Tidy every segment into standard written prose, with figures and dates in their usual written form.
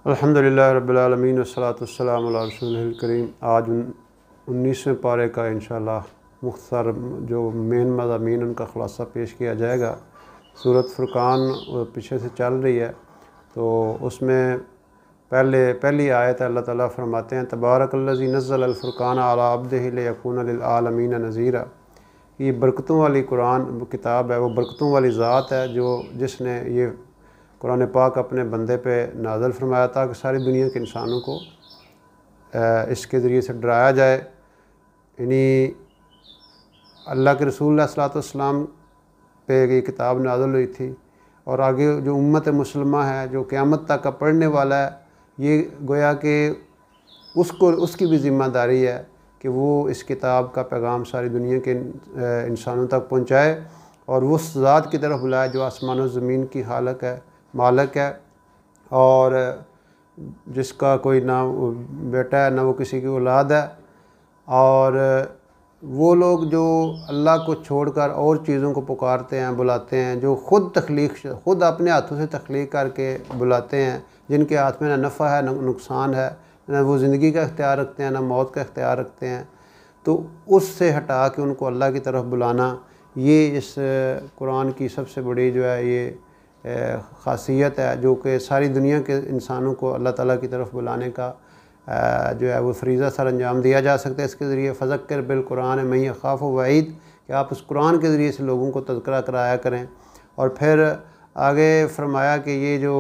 अल्हम्दुलिल्लाह रब्बिल आलमीन वस्सलातु वस्सलामु अला रसूलिल करीम। आज 19वें पारे का इंशाअल्लाह मुख्तसर जो मेन मज़ामीन उनका ख़ुलासा पेश किया जाएगा। सूरत फ़ुरक़ान पीछे से चल रही है, तो उसमें पहली आयत अल्लाह ताला फरमाते हैं तबारकल्लज़ी नज़्ज़लल फ़ुरक़ान अला अब्दिही लियकूना लिल आलमीन नज़ीरा। ये बरकतों वाली कुरान किताब है, वो बरकतों वाली ज़ात है जिसने ये कुरान पाक अपने बंदे पे नाज़िल फरमाया ताकि सारी दुनिया के इंसानों को इसके ज़रिए से डराया जाए। यानी अल्लाह के रसूल सल्लल्लाहु अलैहि वसल्लम पे ये किताब नाज़िल हुई थी, और आगे जो उम्मत मुसलमा है जो क़यामत तक का पढ़ने वाला है, ये गोया कि उसकी भी ज़िम्मेदारी है कि वो इस किताब का पैगाम सारी दुनिया के इंसानों तक पहुँचाए और उस ज़ात की तरफ बुलाए जो आसमान और ज़मीन की मालिक है, और जिसका कोई ना बेटा है ना वो किसी की औलाद है। और वो लोग जो अल्लाह को छोड़कर और चीज़ों को पुकारते हैं, बुलाते हैं, जो खुद अपने हाथों से तख्लीक करके बुलाते हैं, जिनके हाथ में ना नफ़ा है ना नुकसान है, ना वो ज़िंदगी का इख्तियार रखते हैं ना मौत का इख्तियार रखते हैं, तो उससे हटा के उनको अल्लाह की तरफ बुलाना, ये इस कुरान की सबसे बड़ी जो है ये ख़ासियत है, जो कि सारी दुनिया के इंसानों को अल्लाह ताला की तरफ बुलाने का जो है वो फ़रीज़ा सर अंजाम दिया जा सकता है। इसके ज़रिए फ़ज़क्किर बिल कुरान मैं ख़ाफ़ वईद, कि आप उस कुरान के ज़रिए से लोगों को तज़किरा कराया करें। और फिर आगे फरमाया कि ये जो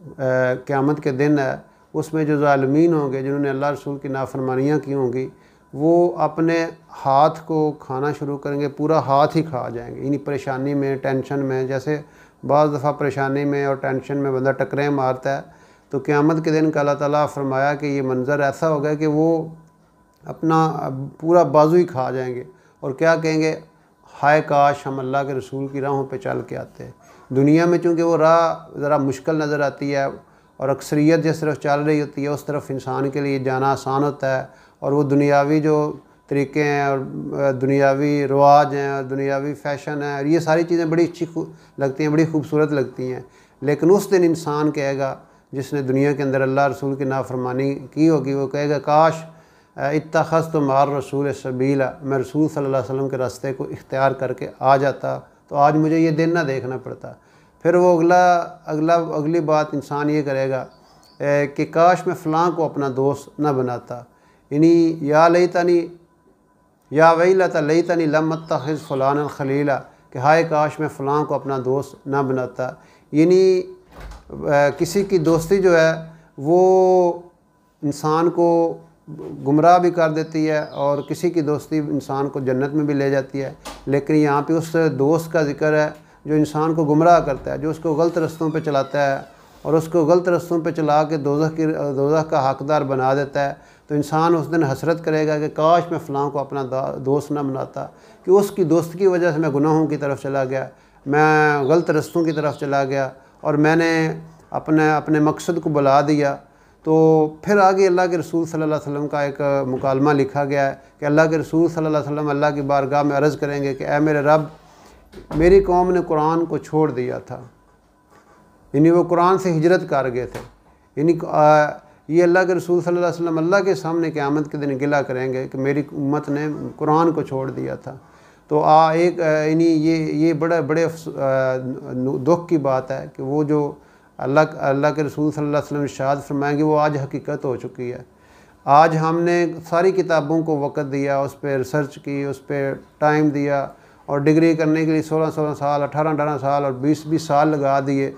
क़यामत के दिन है उसमें जो ज़ालिमीन होंगे, जिन्होंने अल्लाह रसूल की नाफरमानियाँ की होंगी, वो अपने हाथ को खाना शुरू करेंगे, पूरा हाथ ही खा जाएंगे। इन्हीं परेशानी में, टेंशन में, जैसे बाज़ दफ़ा परेशानी में और टेंशन में बंदा टकरें मारता है, तो क़यामत के दिन का अल्लाह ताला फरमाया कि ये मंज़र ऐसा होगा कि वो अपना पूरा बाजू ही खा जाएंगे और क्या कहेंगे, हाय काश हम अल्लाह के रसूल की राहों पे चल के आते। दुनिया में चूँकि वो राह ज़रा मुश्किल नज़र आती है और अक्सरियत जिस तरफ चल रही होती है उस तरफ इंसान के लिए जाना आसान होता है, और वो दुनियावी जो तरीक़े हैं और दुनियावी रवाज हैं और दुनियावी फ़ैशन है और ये सारी चीज़ें बड़ी अच्छी लगती हैं, बड़ी खूबसूरत लगती हैं। लेकिन उस दिन इंसान कहेगा, जिसने दुनिया के अंदर अल्लाह रसूल की नाफरमानी की होगी, वो कहेगा काश इत्तख़ज़्तु मार रसूल सबीला, मैं रसूल सल्लल्लाहु अलैहि वसल्लम के रास्ते को इख्तियार करके आ जाता तो आज मुझे ये दिन ना देखना पड़ता। फिर वो अगली बात इंसान ये करेगा कि काश मैं फ़लाँ को अपना दोस्त ना बनाता, यानी या वैलता लैतनी लम अत्तख़िज़ फ़ुलानन ख़लीला, कि हाय काश मैं फ़लाँ को अपना दोस्त ना बनाता। यानी किसी की दोस्ती जो है वो इंसान को गुमराह भी कर देती है और किसी की दोस्ती इंसान को जन्नत में भी ले जाती है। लेकिन यहाँ पे उस दोस्त का ज़िक्र है जो इंसान को गुमराह करता है, जो उसको गलत रस्तों पे चलाता है और उसको गलत रस्तों पे चला के दोज़ख का हक़दार बना देता है। तो इंसान उस दिन हसरत करेगा कि काश मैं फ़लाँ को अपना दोस्त ना बनाता, कि उसकी दोस्त की वजह से मैं गुनाहों की तरफ चला गया, मैं गलत रस्तों की तरफ चला गया और मैंने अपने मकसद को बुला दिया। तो फिर आगे अल्लाह के रसूल सल्लल्लाहु अलैहि वसल्लम का एक मुकालमा लिखा गया है कि अल्लाह के रसूल सल्लल्लाहु अलैहि वसल्लम अल्लाह की बारगाह में अर्ज़ करेंगे कि ऐ मेरे रब, मेरी कौम ने कुरान को छोड़ दिया था, यानी वो कुरान से हिजरत कर गए थे। यानी ये अल्लाह के रसूल सल्लल्लाहु अलैहि वसल्लम अल्लाह के सामने क़यामत के दिन गिला करेंगे कि मेरी उम्मत ने कुरान को छोड़ दिया था। तो यानी ये बड़े दुख की बात है कि वो जो अल्लाह के रसूल सल्लल्लाहु अलैहि वसल्लम इरशाद फरमाएंगे वो आज हकीकत हो चुकी है। आज हमने सारी किताबों को वक़्त दिया, उस पर रिसर्च की, उस पर टाइम दिया और डिग्री करने के लिए 16-16 साल, 18-18 साल और 20-20 साल लगा दिए,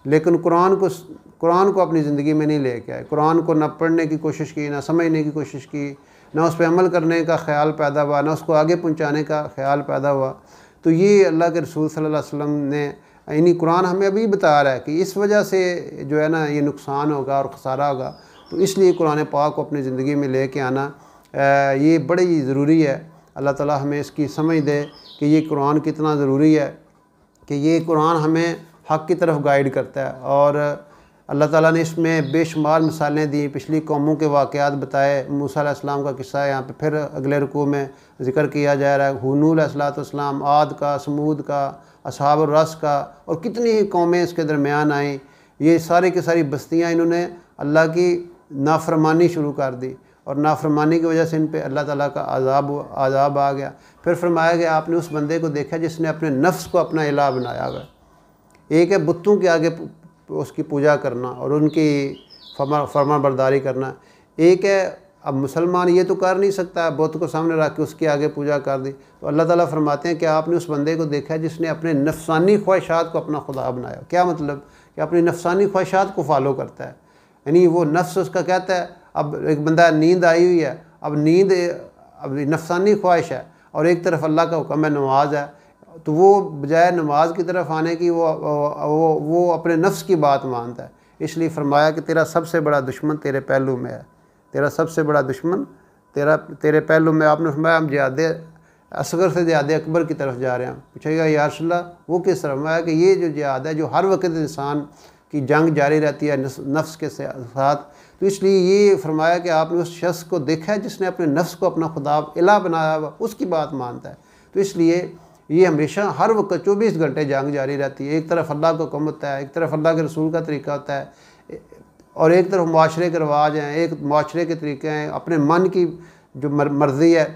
लेकिन कुरान को अपनी ज़िंदगी में नहीं लेके आए। कुरान को ना पढ़ने की कोशिश की, ना समझने की कोशिश की, ना उस पर अमल करने का ख़्याल पैदा हुआ, ना उसको आगे पहुँचाने का ख़्याल पैदा हुआ। तो ये अल्लाह के रसूल सल्लल्लाहु अलैहि वसल्लम ने यानी कुरान हमें अभी बता रहा है कि इस वजह से जो है ना ये नुकसान होगा और ख़सारा होगा। तो इसलिए कुरान पाक को अपनी ज़िंदगी में लेके आना ये बड़ी ज़रूरी है। अल्लाह ताला हमें इसकी समझ दे कि ये कुरान कितना ज़रूरी है, कि ये कुरान हमें हक़ की तरफ गाइड करता है। और अल्लाह ताला ने इसमें बेशुमार मिसालें दी, पिछली कौमों के वाक़यात बताए। मूसा अलैहिस्सलाम का किस्सा है यहाँ पे फिर अगले रुकू में ज़िक्र किया जा रहा है, हून अलैहिस्सलाम, आद का, समूद का, असहाब रस का, और कितनी ही कौमें इसके दरमियान आई। ये सारी की सारी बस्तियाँ इन्होंने अल्लाह की नाफरमानी शुरू कर दी और नाफरमानी की वजह से इन पे अल्लाह ताला का अज़ाब आ गया। फिर फरमाया गया आपने उस बंदे को देखा जिसने अपने नफ्स को अपना इलाह बनाया हुआ है। एक है बुतों के आगे उसकी पूजा करना और उनकी फरमा बरदारी करना, एक है अब मुसलमान ये तो कर नहीं सकता बुत को सामने रख के उसके आगे पूजा कर दी। तो अल्लाह ताला फरमाते हैं कि आपने उस बंदे को देखा जिसने अपने नफसानी ख्वाहिशात को अपना खुदा बनाया। क्या मतलब कि अपनी नफसानी ख्वाहिशात को फॉलो करता है, यानी वो नफ्स उसका कहता है। अब एक बंदा नींद आई हुई है, अब नींद अब नफसानी ख्वाहिश है और एक तरफ अल्लाह का हुक्म है नमाज है, तो वो बजाय नमाज की तरफ आने की वो अपने नफ्स की बात मानता है। इसलिए फरमाया कि तेरा सबसे बड़ा दुश्मन तेरे पहलू में है, तेरा सबसे बड़ा दुश्मन तेरे पहलू में। आपने फरमाया हम जिहाद असगर से जिहाद अकबर की तरफ जा रहे हैं। पूछेगा या रसूल अल्लाह वो किस तरफ? फरमाया कि ये जो जिहाद है जो हर वक्त इंसान की जंग जारी रहती है नफ्स के साथ, तो इसलिए ये फरमाया कि आपने उस शख्स को देखा है जिसने अपने नफ्स को अपना खुदा इलाह बनाया हुआ, उसकी बात मानता है। तो इसलिए ये हमेशा हर वक्त 24 घंटे जंग जारी रहती है। एक तरफ अल्लाह का हुक्म होता है, एक तरफ अल्लाह के रसूल का तरीका होता है और एक तरफ माशरे के रवाज हैं, एक माशरे के तरीके हैं, अपने मन की जो मर्ज़ी है।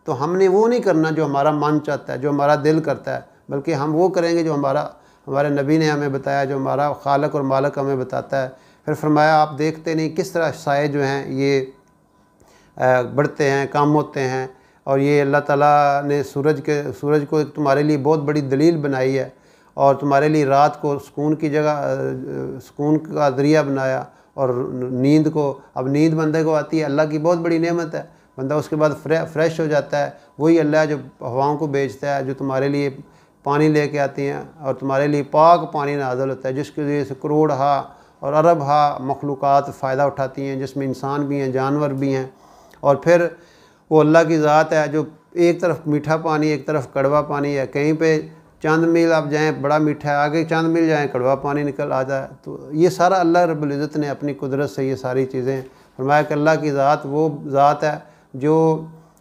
तो हमने वो नहीं करना जो हमारा मन चाहता है, जो हमारा दिल करता है, बल्कि हम वो करेंगे जो हमारे नबी ने हमें बताया, जो हमारा खालक और मालक हमें बताता है। फिर फरमाया आप देखते नहीं किस तरह साए जो हैं ये बढ़ते हैं, कम होते हैं, और ये अल्लाह ताला ने सूरज को एक तुम्हारे लिए बहुत बड़ी दलील बनाई है और तुम्हारे लिए रात को सुकून की जगह सुकून का ज़रिया बनाया। और नींद को, अब नींद बंदे को आती है, अल्लाह की बहुत बड़ी नेमत है, बंदा उसके बाद फ्रेश हो जाता है। वही अल्लाह जो हवाओं को भेजता है, जो तुम्हारे लिए पानी लेके आती हैं और तुम्हारे लिए पाक पानी नाज़िल होता है, जिसकी वजह से करोड़ हा और अरब हा मखलूक़ात फ़ायदा उठाती हैं, जिसमें इंसान भी हैं, जानवर भी हैं। और फिर वो अल्लाह की ज़ात है जो एक तरफ मीठा पानी, एक तरफ कड़वा पानी है। कहीं पे चंद मील आप जाएँ बड़ा मीठा है, आगे चंद मील जाएँ कड़वा पानी निकल आता है। तो ये सारा अल्लाह रब्बुल इज़्ज़त ने अपनी कुदरत से ये सारी चीज़ें फरमाया कि अल्लाह की ज़ात वो ज़ात है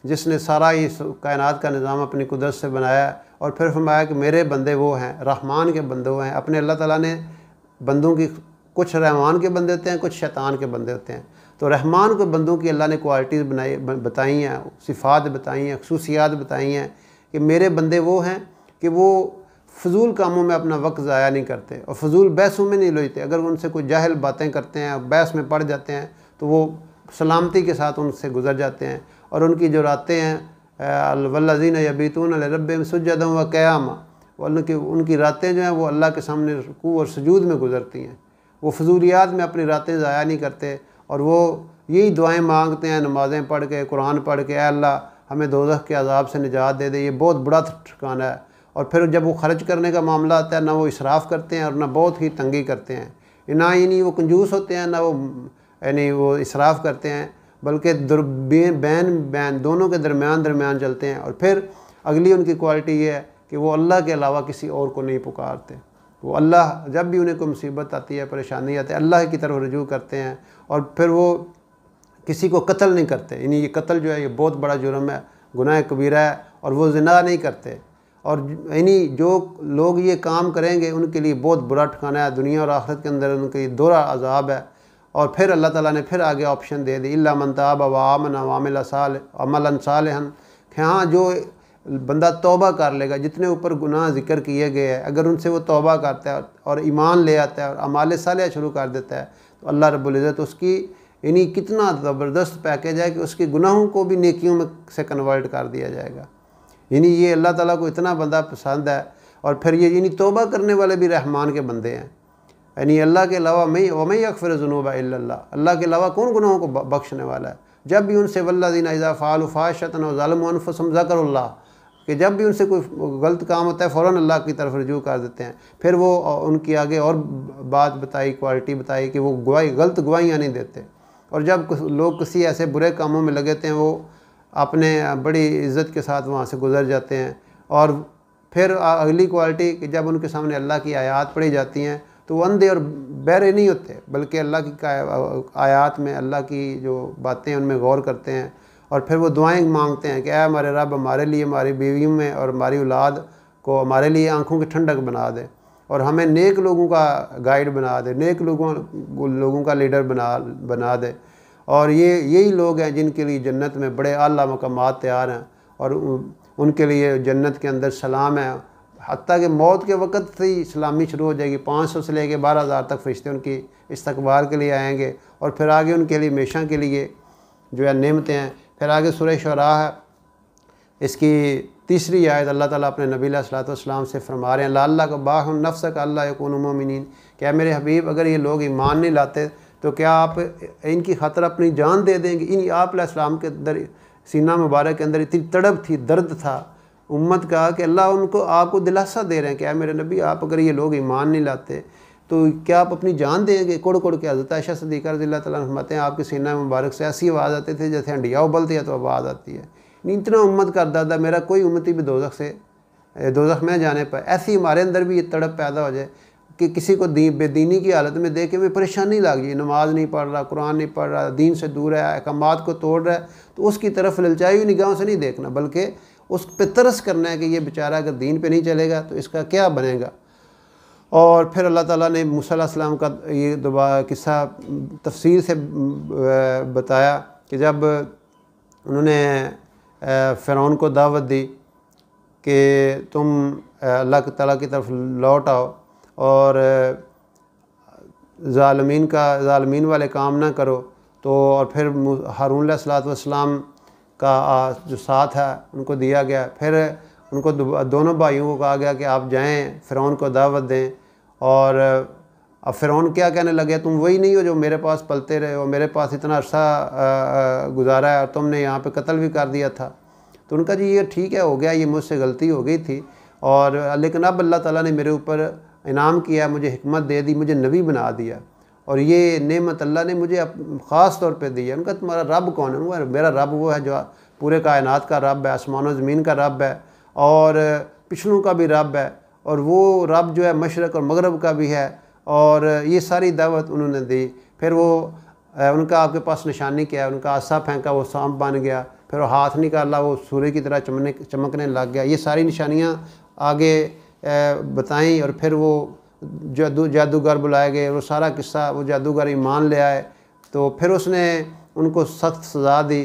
जिसने सारा इस कायनात का निज़ाम अपनी कुदरत से बनाया है। और फिर फरमाया कि मेरे बंदे वो हैं, रहमान के बंदे वो हैं। अपने अल्लाह ताला ने बंदों की कुछ रहमान के बंदे होते हैं, कुछ शैतान के बंदे होते हैं। तो रहमान को बंदों की अल्लाह ने क्वालिटीज़ बताई हैं, सिफ़ात बताई हैं, खसूसियात बताई हैं कि मेरे बंदे वो हैं कि वो फ़जूल कामों में अपना वक्त ज़ाया नहीं करते और फ़जूल बहसों में नहीं लोचते। अगर उनसे कोई जाहिल बातें करते हैं, बहस में पड़ जाते हैं, तो वो सलामती के साथ उनसे गुज़र जाते हैं। और उनकी जो रातें हैं वल्लज़ीन यबीतून लिरब्बिहिम सुज्जदन व क़ियामा, उनकी रातें जो हैं वो अल्लाह के सामने रुकू और सुजूद में गुज़रती हैं। वो फजूलियात में अपनी रातें ज़ाया नहीं करते और वो यही दुआएं मांगते हैं नमाज़ें पढ़ के, कुरान पढ़ के, अल्लाह हमें दोज़ख के अज़ाब से निजात दे दे। ये बहुत बड़ा ठिकाना है। और फिर जब वो खर्च करने का मामला आता है, ना वो इसराफ़ करते हैं और ना बहुत ही तंगी करते हैं। ना ही नहीं वो कंजूस होते हैं, ना वो यानी वो इसराफ़ करते हैं, बल्कि बैन दोनों के दरमियान चलते हैं। और फिर अगली उनकी क्वालिटी ये है कि वो अल्लाह के अलावा किसी और को नहीं पुकारते। वो अल्लाह जब भी उन्हें कोई मुसीबत आती है, परेशानी आती है, अल्लाह की तरफ रुजू करते हैं। और फिर वो किसी को कत्ल नहीं करते, यानी ये कत्ल जो है ये बहुत बड़ा जुर्म है, गुनाह कबीरा है। और वो ज़िना नहीं करते। और यानी जो लोग ये काम करेंगे उनके लिए बहुत बुरा ठिकाना है, दुनिया और आखिरत के अंदर उनके लिए दोहरा अज़ाब है। और फिर अल्लाह ताला ने फिर आगे ऑप्शन दे दी, इल्ला मन ताब व आमन व अमिल अमलन सालिहन। हाँ, जो बंदा तौबा कर लेगा, जितने ऊपर गुनाह ज़िक्र किए गए हैं, अगर उनसे वो तौबा करता है और ईमान ले आता है और अमाल सालिह शुरू कर देता है, तो अल्लाह रब्बुल इज़्ज़त उसकी यानी कितना ज़बरदस्त पैकेज है कि उसके गुनाहों को भी नेकियों में से कन्वर्ट कर दिया जाएगा। यानी ये अल्लाह ताला को इतना बंदा पसंद है। और फिर ये यानी तौबा करने वाले भी रहमान के बंदे हैं। यानी अल्लाह के अलावा वमन यग़फ़िरु ज़ुनूबा इल्ला अल्लाह, अल्लाह के अलावा कौन गुनाहों को बख्शने वाला है। जब भी उनसे वल्लज़ीना इज़ा फ़अलू फ़ाहिशतन व ज़लमू अनफ़ुसहुम ज़करुल्लाह, कि जब भी उनसे कोई गलत काम होता है फ़ौरन अल्लाह की तरफ रुजू कर देते हैं। फिर वो उनकी आगे और बात बताई, क्वालिटी बताई कि वो गलत गवाहियाँ नहीं देते। और जब लोग किसी ऐसे बुरे कामों में लगे थे, वो अपने बड़ी इज़्ज़त के साथ वहाँ से गुज़र जाते हैं। और फिर अगली क्वालिटी कि जब उनके सामने अल्लाह की आयात पढ़ी जाती हैं तो वो अंधे और बहरे नहीं होते, बल्कि अल्लाह की आयात में अल्लाह की जो बातें उनमें गौर करते हैं। और फिर वो दुआएं मांगते हैं कि ऐ हमारे रब, हमारे लिए, हमारी बीवियों में और हमारी औलाद को हमारे लिए आँखों की ठंडक बना दे। और हमें नेक लोगों का गाइड बना दे, नेक लोगों का लीडर बना दे। और यही लोग हैं जिनके लिए जन्नत में बड़े आला मकामात तैयार हैं और उनके लिए जन्नत के अंदर सलाम है। हत्ता कि मौत के वक़्त से ही सलामी शुरू हो जाएगी। 500 से लेकर 12,000 तक फरिश्ते उनकी इस्तकबाल के लिए आएंगे और फिर आगे उनके लिए हमेशा के लिए जो है नेमतें हैं। फिर आगे सूरह शुअरा है, इसकी तीसरी आयत अल्लाह ताला अपने नबी अलैहिस्सलातु वस्सलाम से फरमा रहे हैं, लअल्लका बाखिउन नफ्सक अल्ला यकूनु मुमिनीन, क्या मेरे हबीब अगर ये लोग ईमान नहीं लाते तो क्या आप इनकी खातिर अपनी जान दे देंगे। इन आप अलैहिस्सलाम के अंदर सीना मुबारक के अंदर इतनी तड़प थी, दर्द था उम्मत का कि अल्लाह उनको आपको दिलासा दे रहे हैं, क्या मेरे नबी आप अगर ये लोग ईमान नहीं लाते तो क्या आप अपनी जान देंगे। कोड़ कोड़ के हज़रत आयशा सिद्दीक़ा रज़ियल्लाहु तआला अन्हा फरमाते हैं आपके सीना मुबारक से ऐसी आवाज़ आती थी जैसे हंडिया उबलती है तो आवाज़ आती है। इतना उम्मत कर दादा मेरा कोई उम्मती भी दोज़ख में जाने पर ऐसी हमारे अंदर भी ये तड़प पैदा हो जाए कि किसी को बेदीनी की हालत में देख के भी परेशानी लग जाए, नमाज नहीं पढ़ रहा, कुरान नहीं पढ़ रहा, दीन से दूर है, अहकामात को तोड़ रहा है, तो उसकी तरफ ललचाई हुई निगाहों से नहीं देखना बल्कि उस पर तरस करना है कि ये बेचारा अगर दीन पे नहीं चलेगा तो इसका क्या बनेगा। और फिर अल्लाह ताला ने मूसा अलैहिस्सलाम का ये दोबारा किस्सा तफसील से बताया कि जब उन्होंने फ़िरौन को दावत दी कि तुम अल्लाह ताला की तरफ लौट आओ और ज़ालिमीन वाले काम ना करो, तो और फिर हारून अलैहिस्सलाम का जो साथ है उनको दिया गया। फिर उनको दोनों भाइयों को कहा गया कि आप जाएं फ़िरौन को दावत दें। और अब फ़िरौन क्या कहने लगे, तुम वही नहीं हो जो मेरे पास पलते रहे हो, मेरे पास इतना अरसा गुजारा है और तुमने यहाँ पे कत्ल भी कर दिया था। तो उनका जी ये ठीक है, हो गया, ये मुझसे गलती हो गई थी, और लेकिन अब अल्लाह ताला ने मेरे ऊपर इनाम किया, मुझे हिकमत दे दी, मुझे नबी बना दिया और ये नेमत अल्लाह ने मुझे ख़ास तौर पे दी है। उनका तुम्हारा रब कौन है? वो मेरा रब वो है जो पूरे कायनात का रब है, आसमान और ज़मीन का रब है और पिछलों का भी रब है, और वो रब जो है मशरक़ और मगरब का भी है। और ये सारी दावत उन्होंने दी। फिर वो उनका आपके पास निशानी क्या है, उनका आसा फेंका, वो सांप बन गया, फिर वो हाथ निकाला, वो सूर्य की तरह चमकने लग गया। ये सारी निशानियाँ आगे बताई और फिर वो जादूगर बुलाए गए, वो सारा किस्सा, वो जादूगर ईमान ले आए, तो फिर उसने उनको सख्त सज़ा दी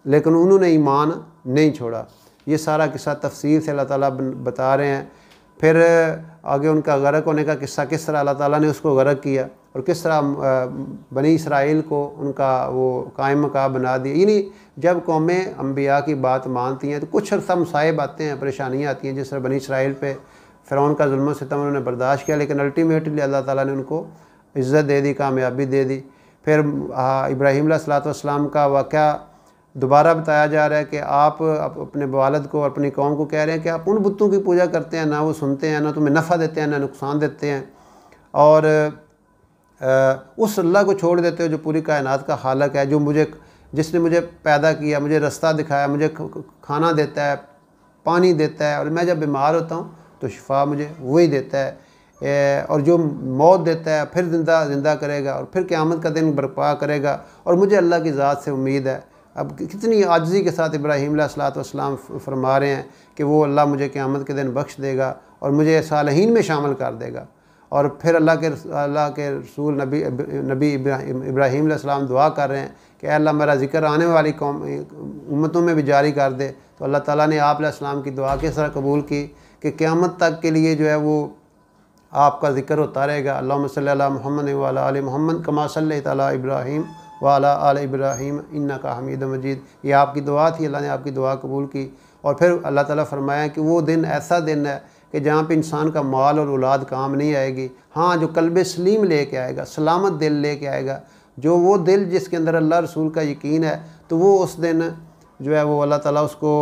लेकिन उन्होंने ईमान नहीं छोड़ा। ये सारा किस्सा तफसील से अल्लाह ताला बता रहे हैं। फिर आगे उनका गर्क होने का किस्सा, किस तरह अल्लाह ताला ने उसको गर्क किया और किस तरह बनी इसराइल को उनका वो कायम मकाम बना दिया। यानी जब कौमें अम्बिया की बात मानती हैं तो कुछ अर्सा मसाइब आते हैं, परेशानियाँ आती हैं, जिस तरह बनी इसराइल पे फ़िरौन का जुल्म सितम उन्होंने बर्दाश्त किया, लेकिन अल्टीमेटली अल्लाह ताला ने उनको इज़्ज़त दे दी, कामयाबी दे दी। फिर इब्राहीम अलैहिस्सलाम का वाक़या दोबारा बताया जा रहा है कि आप अपने वालिद को, अपनी कौम को कह रहे हैं कि आप उन बुतों की पूजा करते हैं, ना वो सुनते हैं, ना तुम्हें नफ़ा देते हैं, ना नुकसान देते हैं, और उस अल्लाह को छोड़ देते हो जो पूरी कायनात का खालिक है, जिसने मुझे पैदा किया, मुझे रास्ता दिखाया, मुझे खाना देता है, पानी देता है, और मैं जब बीमार होता हूँ तो शिफा मुझे वही देता है, और जो मौत देता है फिर ज़िंदा करेगा और फिर क़यामत का दिन बर्पा करेगा, और मुझे अल्लाह की ज़ात से उम्मीद है। अब कितनी आजिज़ी के साथ इब्राहीम अलैहिस्सलाम फरमा रहे हैं कि वो अल्लाह मुझे क़यामत के दिन बख्श देगा और मुझे सालिहीन में शामिल कर देगा। और फिर अल्लाह के रसूल नबी इब्राहीम अलैहिस्सलाम दुआ कर रहे हैं कि अल्लाह मेरा ज़िक्र आने वाली कौम उम्मतों में भी जारी कर दे। तो अल्लाह ताला ने आप अलैहिस्सलाम की दुआ किस तरह कबूल की कि क़यामत तक के लिए जो है वो आपका ज़िक्र होता रहेगा। अल्लाहुम्मा सल्ली अला मुहम्मद व अला आलि मुहम्मद कमा सल्लैता अला इब्राहीम व अला आलि इब्राहीम इन्नका हमीदुम मजीद। ये आपकी दुआ थी, अल्लाह ने आपकी दुआ कबूल की। और फिर अल्लाह ताला फरमाया कि वो दिन ऐसा दिन है कि जहाँ पे इंसान का माल और औलाद काम नहीं आएगी। हाँ, जो कल्ब सलीम लेके आएगा, सलामत दिल लेके आएगा, जो वो दिल जिसके अंदर अल्लाह रसूल का यकीन है, तो वो उस दिन जो है वो अल्लाह ताला उसको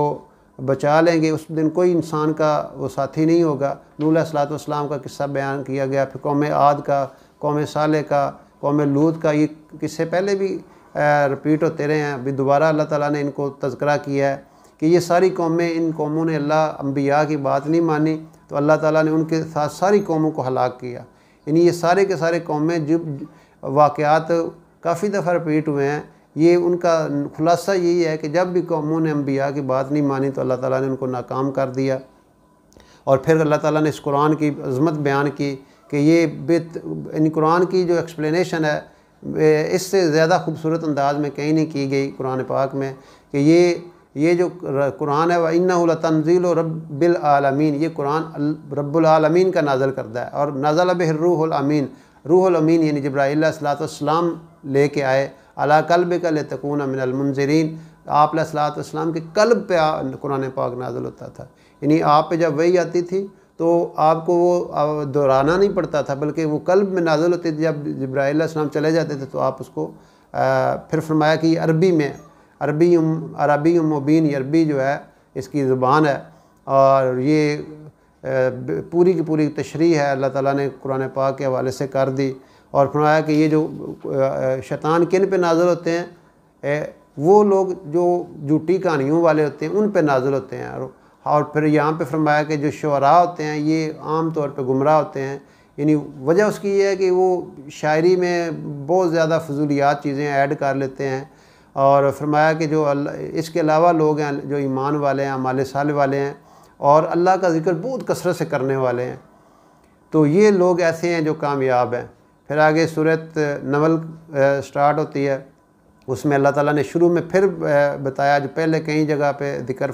बचा लेंगे। उस दिन कोई इंसान का वो साथी नहीं होगा। नूह अलैहिस्सलाम का किस्सा बयान किया गया, फिर कौम आद का, कौम साले का, कौम लूत का, ये किस्से पहले भी रिपीट होते रहे हैं। अभी दोबारा अल्लाह ताला ने इनको तज़किरा किया है कि ये सारी कौमें, इन कौमों ने अल्लाह अम्बिया की बात नहीं मानी तो अल्लाह ताला ने उनके साथ सारी कौमों को हलाक किया। यानी ये सारे के सारे कौमें जब वाक़यात काफ़ी दफ़ा रिपीट हुए हैं, ये उनका खुलासा यही है कि जब भी कौमों ने अम्बिया की बात नहीं मानी तो अल्लाह ताला ने उनको नाकाम कर दिया। और फिर अल्लाह ताला ने इस कुरान की अज़मत बयान की कि ये इन कुरान की जो एक्सप्लेनेशन है इससे ज़्यादा खूबसूरत अंदाज में कहीं नहीं की गई कुरान पाक में कि ये जो कुरान है वह इन्नहु लतंज़ील रब्बिल आलमीन, ये कुरान रब्बुल आलमीन का नाज़ल करता है। और नज़ल बिहि रूहुल अमीन, रूहुल अमीन यानी जिब्राईल अलैहिस्सलाम लेके आए अला क़ल्बिका लितकूना मिनल मुनज़िरीन, आप अलैहिस्सलाम के कल्ब पे कुरान पाक नाज़िल होता था। यानी आप पे जब वही आती थी तो आपको वो दोहराना नहीं पड़ता था, बल्कि वो कल्ब में नाज़िल होती थी। जब जिब्राईल अलैहिस्सलाम चले जाते थे तो आप उसको फिर फरमाया कि अरबी में अरबी मुबीन, ये अरबी जो है इसकी ज़ुबान है और ये पूरी की पूरी तशरीह है अल्लाह ताला ने कुरान पाक के हवाले से कर दी। और फरमाया कि ये जो शैतान किन पे नाज़िल होते हैं, वो लोग जो झूठी कहानियों वाले होते हैं उन पे नाज़िल होते हैं। और फिर यहाँ पे फरमाया कि जो शुअरा होते हैं ये आम तौर पे गुमराह होते हैं, यानी वजह उसकी ये है कि वो शायरी में बहुत ज़्यादा फजूलियात चीज़ें ऐड कर लेते हैं। और फरमाया कि जो इसके अलावा लोग हैं जो ईमान वाले हैं, अमाल साले वाले हैं और अल्लाह का ज़िक्र बहुत कसरत से करने वाले हैं, तो ये लोग ऐसे हैं जो कामयाब हैं। फिर आगे सूरत नमल स्टार्ट होती है, उसमें अल्लाह ताला ने शुरू में फिर बताया जो पहले कई जगह पे ज़िक्र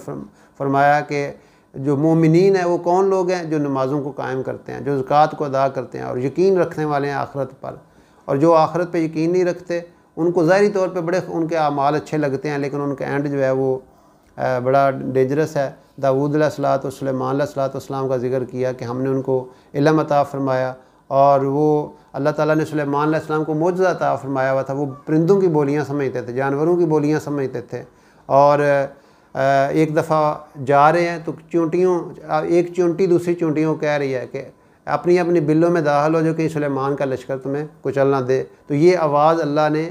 फरमाया कि जो मोमिनीन है वो कौन लोग हैं, जो नमाज़ों को कायम करते हैं, जो ज़कात को अदा करते हैं और यकीन रखने वाले हैं आखिरत पर। और जो आखिरत पे यकीन नहीं रखते उनको ज़ाहिरी तौर पे बड़े उनके अमाल अच्छे लगते हैं, लेकिन उनका एंड जो है वो बड़ा डेंजरस है। दाऊद अलैहिस्सलातु सुलेमान अलैहिस्सलाम का जिक्र किया कि हमने उनको इल्म अता फरमाया और वो अल्लाह ताला ने सुलेमान अलैहिस्सलाम को मोजज़ा अता फरमाया हुआ था। वो परिंदों की बोलियाँ समझते थे, जानवरों की बोलियाँ समझते थे। और एक दफ़ा जा रहे हैं तो एक चींटी दूसरी चींटियों को कह रही है कि अपनी अपनी बिलों में दाखिल हो जो कि सुलेमान का लश्कर तुम्हें कुचल ना दे। तो ये आवाज़ अल्लाह ने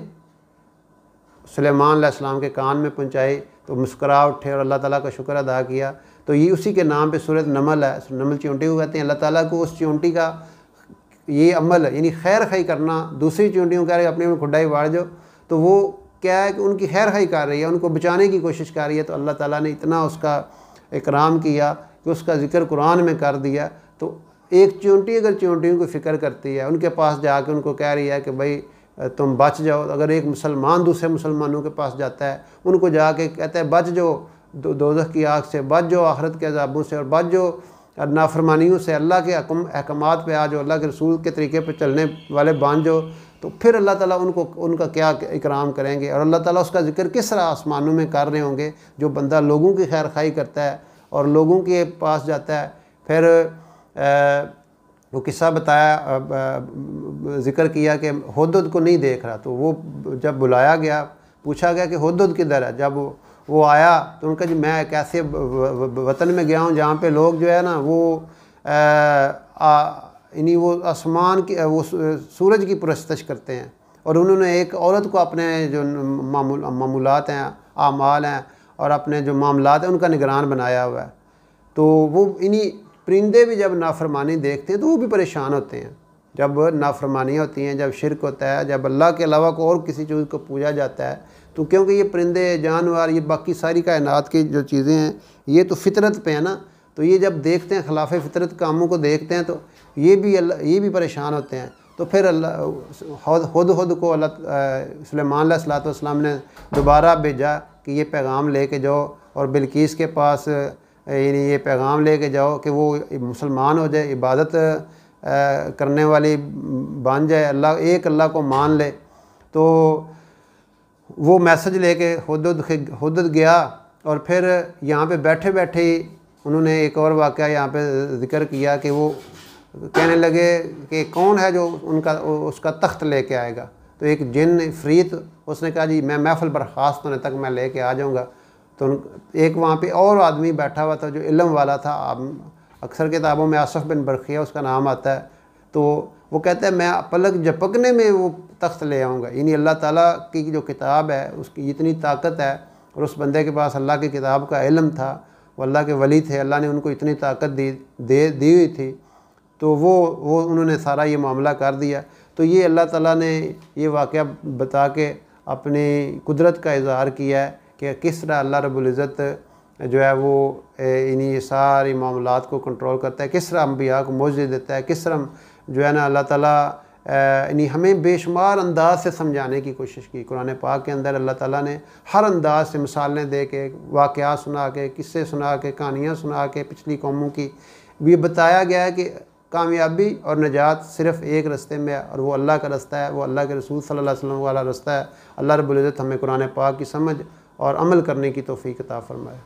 सुलेमान अलैहिस्सलाम के कान में पहुँचाई तो मुस्कुरा उठे और अल्लाह ताला का शुक्र अदा किया। तो ये उसी के नाम पे सूरत नमल है, नमल चींटी को कहते हैं। अल्लाह ताला को उस चींटी का ये अमल यानी खैर खाई करना, दूसरी चींटियों कह रही अपने में खुड्डाई वाड़ जाओ, तो वो क्या है कि उनकी खैर खाई कर रही है, उनको बचाने की कोशिश कर रही है। तो अल्लाह ताला ने इतना उसका इकराम किया कि उसका ज़िक्र कुरान में कर दिया। तो एक चींटी अगर चींटियों की फ़िक्र करती है, उनके पास जाके उनको कह रही है कि भाई तुम बच जाओ। अगर एक मुसलमान दूसरे मुसलमानों के पास जाता है, उनको जाके कहता है बच जाओ दोज़ख की आग से, बच जाओ आखिरत के अज़ाबों से, और बच जाओ नाफरमानियों से, अल्लाह के अहकामात पे आ जाओ, अल्लाह के रसूल के तरीके पे चलने वाले बन जाओ, तो फिर अल्लाह ताला उनका क्या इकराम करेंगे। और अल्लाह ताला उसका ज़िक्र किस तरह आसमानों में कर रहे होंगे। जो बंदा लोगों की खैर खाई करता है और लोगों के पास जाता है, फिर वो किस्सा बताया, ज़िक्र किया कि हुद्हुद को नहीं देख रहा। तो वो जब बुलाया गया, पूछा गया कि हुद्हुद किधर है। जब वो आया तो उनका जी मैं एक ऐसे वतन में गया हूँ जहाँ पे लोग जो है ना वो यानी वो आसमान की वो सूरज की परस्तश करते हैं, और उन्होंने एक औरत को अपने जो मामूलात हैं, आमाल हैं और अपने जो मामलात हैं उनका निगरान बनाया हुआ है। तो वो इन्हीं परिंदे भी जब नाफरमानी देखते हैं तो वो भी परेशान होते हैं। जब नाफरमानी होती हैं, जब शिरक होता है, जब अल्लाह के अलावा को और किसी चीज़ को पूजा जाता है, तो क्योंकि ये परिंदे जानवर ये बाकी सारी कायनात की जो चीज़ें हैं ये तो फितरत पे है ना, तो ये जब देखते हैं खिलाफ फितरत कामों को देखते हैं तो ये भी परेशान होते हैं। तो फिर हुद को सुलेमान अलैहिस्सलाम ने दोबारा भेजा कि ये पैगाम लेके जाओ और बिल्कीस के पास यानी ये पैगाम लेके जाओ कि वो मुसलमान हो जाए, इबादत करने वाली बन जाए, अल्लाह को मान ले। तो वो मैसेज लेके हुद्हुद गया और फिर यहाँ पे बैठे बैठे ही उन्होंने एक और वाक़या यहाँ पे ज़िक्र किया कि वो कहने लगे कि कौन है जो उसका तख्त लेके आएगा। तो एक जिन इफ़रीत उसने कहा जी मैं महफ़िल बर्खास्त होने तक मैं लेके आ जाऊँगा। तो एक वहाँ पे और आदमी बैठा हुआ था जो इल्म वाला था, अक्सर किताबों में आसफ़ बिन बरखिया उसका नाम आता है। तो वो कहता है मैं पलक झपकने में वो तख्त ले आऊँगा। यानी अल्लाह ताला की जो किताब है उसकी इतनी ताकत है, और उस बंदे के पास अल्लाह की किताब का इल्म था, वो अल्लाह के वली थे, अल्लाह ने उनको इतनी ताकत दी हुई थी। तो वो उन्होंने सारा ये मामला कर दिया। तो ये अल्लाह ताला ने ये वाक़या बता के अपनी कुदरत का इज़हार किया है कि किस तरह अल्लाह रब्बुल इज़्ज़त जो है वो इन्हीं सारी मामलात को कंट्रोल करता है, किस तरह अम्बिया को मौज़े देता है, किस तरह जो है ना अल्लाह ताला यानी हमें बेशुमार अंदाज से समझाने की कोशिश की। कुरान पाक के अंदर अल्लाह ताला ने हर अंदाज से मिसालें दे के, वाक़यात सुना के, किस्से सुना के, कहानियाँ सुना के पिछली कौमों की भी बताया गया है कि कामयाबी और निजात सिर्फ़ एक रास्ते में है और वो अल्लाह का रास्ता है, वो अल्लाह के रसूल सल्लल्लाहु अलैहि वसल्लम वाला रास्ता है। अल्लाह रब्बुल इज़्ज़त हमें कुरान पाक की समझ और अमल करने की तौफ़ीक़ अता फ़रमाए।